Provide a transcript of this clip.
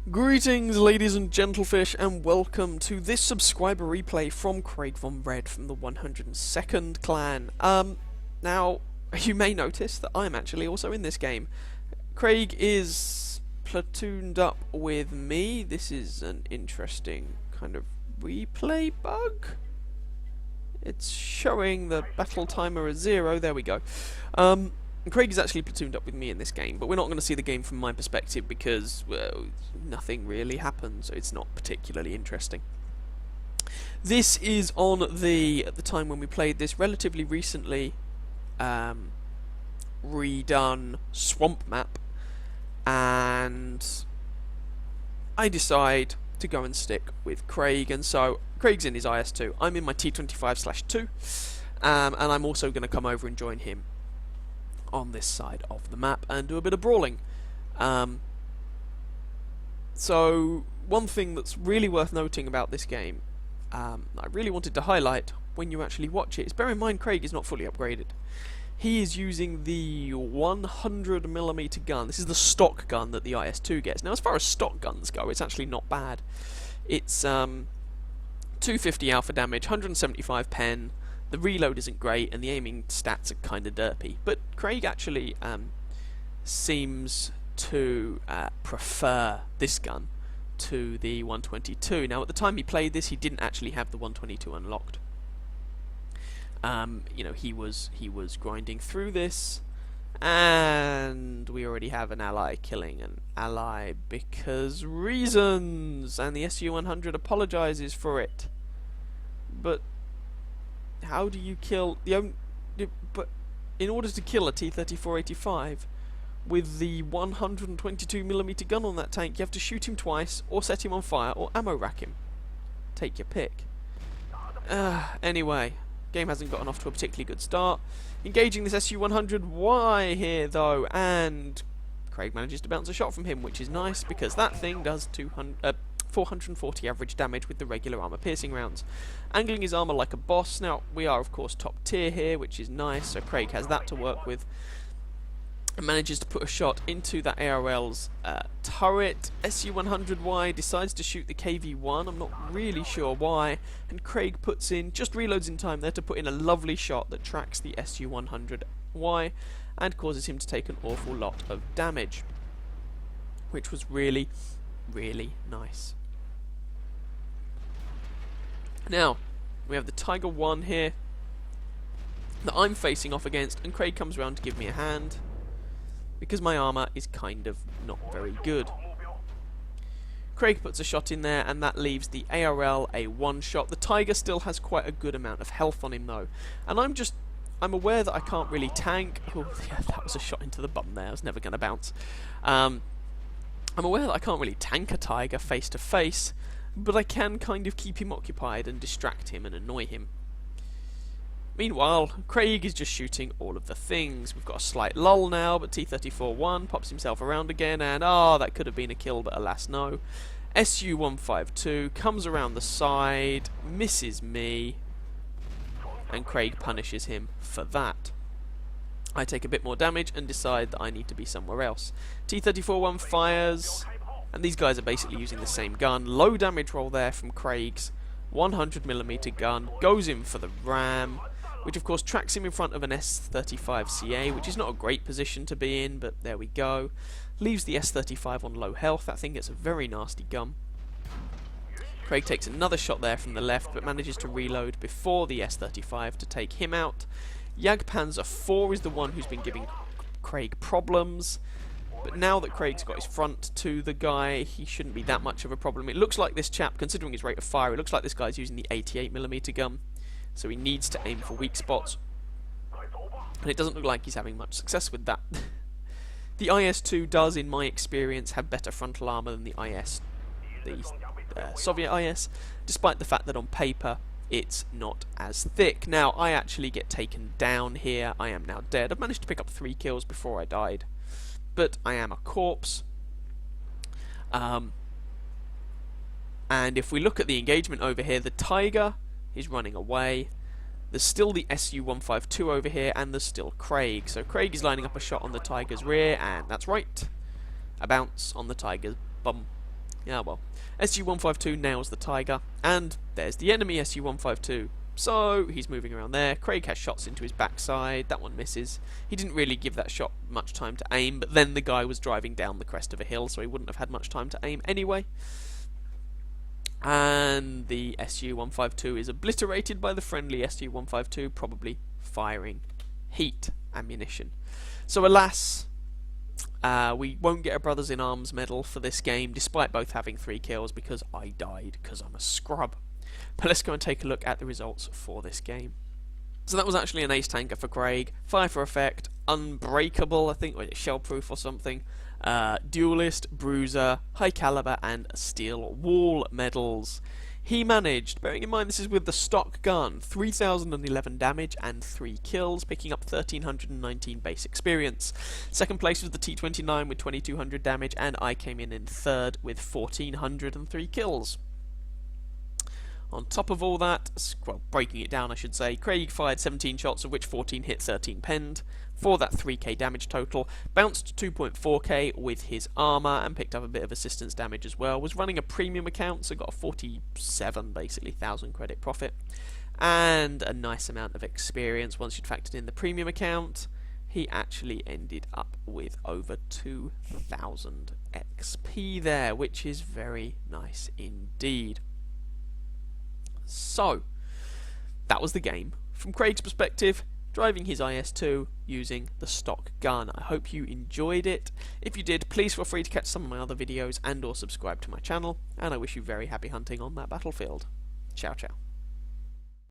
Greetings, ladies and gentlefish, and welcome to this subscriber replay from Craig Von Red from the 102nd Clan. Now, you may notice that I'm actually also in this game. Craig is platooned up with me. This is an interesting kind of replay bug. It's showing the battle timer as 0. There we go. Craig is actually platooned up with me in this game, but we're not going to see the game from my perspective because, well, nothing really happens, so it's not particularly interesting. This is on at the time when we played this relatively recently redone swamp map, and I decide to go and stick with Craig, and so Craig's in his IS-2, I'm in my T25/2, and I'm also going to come over and join him on this side of the map and do a bit of brawling. So one thing that's really worth noting about this game, I really wanted to highlight when you actually watch it, is bear in mind Craig is not fully upgraded. He is using the 100mm gun. This is the stock gun that the IS-2 gets. Now, as far as stock guns go, it's actually not bad. It's 250 alpha damage, 175 pen. The reload isn't great, and the aiming stats are kind of derpy. But Craig actually seems to prefer this gun to the 122. Now, at the time he played this, he didn't actually have the 122 unlocked. You know, he was grinding through this, and we already have an ally killing an ally because reasons, and the SU-100 apologizes for it. But how do you kill but in order to kill a T-34-85 with the 122mm gun on that tank, you have to shoot him twice, or set him on fire, or ammo rack him. Take your pick. Anyway, game hasn't gotten off to a particularly good start. Engaging this SU-100Y here though, and Craig manages to bounce a shot from him, which is nice because that thing does 440 average damage with the regular armor piercing rounds. Angling his armor like a boss. Now, we are of course top tier here, which is nice, so Craig has that to work with. And manages to put a shot into that ARL's turret. SU-100Y decides to shoot the KV-1, I'm not really sure why, and Craig puts in, just reloads in time there to put in a lovely shot that tracks the SU-100Y and causes him to take an awful lot of damage, which was really, really nice. Now, we have the Tiger 1 here that I'm facing off against, and Craig comes around to give me a hand because my armor is kind of not very good. Craig puts a shot in there, and that leaves the ARL a one-shot. The Tiger still has quite a good amount of health on him though, and I'm aware that I can't really tank. Oh yeah, that was a shot into the bum there, I was never going to bounce. I'm aware that I can't really tank a Tiger face to face, but I can kind of keep him occupied and distract him and annoy him. Meanwhile, Craig is just shooting all of the things. We've got a slight lull now, but T-34-1 pops himself around again, and that could have been a kill, but alas no. SU-152 comes around the side, misses me, and Craig punishes him for that. I take a bit more damage and decide that I need to be somewhere else. T-34-1 fires, and these guys are basically using the same gun. Low damage roll there from Craig's 100mm gun, goes in for the ram, which of course tracks him in front of an S-35CA, which is not a great position to be in, but there we go. Leaves the S-35 on low health. That thing gets a very nasty gun. Craig takes another shot there from the left, but manages to reload before the S-35 to take him out. Jagdpanzer 4 is the one who's been giving Craig problems, but now that Craig's got his front to the guy, he shouldn't be that much of a problem. It looks like this chap, considering his rate of fire, it looks like this guy's using the 88mm gun, so he needs to aim for weak spots, and it doesn't look like he's having much success with that. The IS-2 does, in my experience, have better frontal armor than the Soviet IS, despite the fact that on paper it's not as thick. Now, I actually get taken down here. I am now dead. I've managed to pick up 3 kills before I died, but I am a corpse. And if we look at the engagement over here, the Tiger is running away. There's still the SU-152 over here, and there's still Craig. So Craig is lining up a shot on the Tiger's rear, and that's right. A bounce on the Tiger's bum. Yeah, well. SU-152 nails the Tiger, and there's the enemy SU-152. So, he's moving around there. Craig has shots into his backside. That one misses. He didn't really give that shot much time to aim, but then the guy was driving down the crest of a hill, so he wouldn't have had much time to aim anyway. And the SU-152 is obliterated by the friendly SU-152, probably firing heat ammunition. So alas, we won't get a Brothers in Arms medal for this game, despite both having 3 kills, because I died, because I'm a scrub. But let's go and take a look at the results for this game. So that was actually an ace tanker for Craig, fire for effect, unbreakable, I think, or shellproof or something, duelist, bruiser, high caliber, and steel wall medals. He managed, bearing in mind this is with the stock gun, 3,011 damage and 3 kills, picking up 1,319 base experience. Second place was the T-29 with 2,200 damage, and I came in third with 1,403 kills. On top of all that, well, breaking it down I should say, Craig fired 17 shots, of which 14 hit, 13 penned, for that 3k damage total, bounced 2.4k with his armour, and picked up a bit of assistance damage as well. Was running a premium account, so got a 47, basically, 1,000 credit profit, and a nice amount of experience. Once you'd factored in the premium account, he actually ended up with over 2,000 XP there, which is very nice indeed. So, that was the game. From Craig's perspective, driving his IS-2 using the stock gun. I hope you enjoyed it. If you did, please feel free to catch some of my other videos and or subscribe to my channel, and I wish you very happy hunting on that battlefield. Ciao ciao.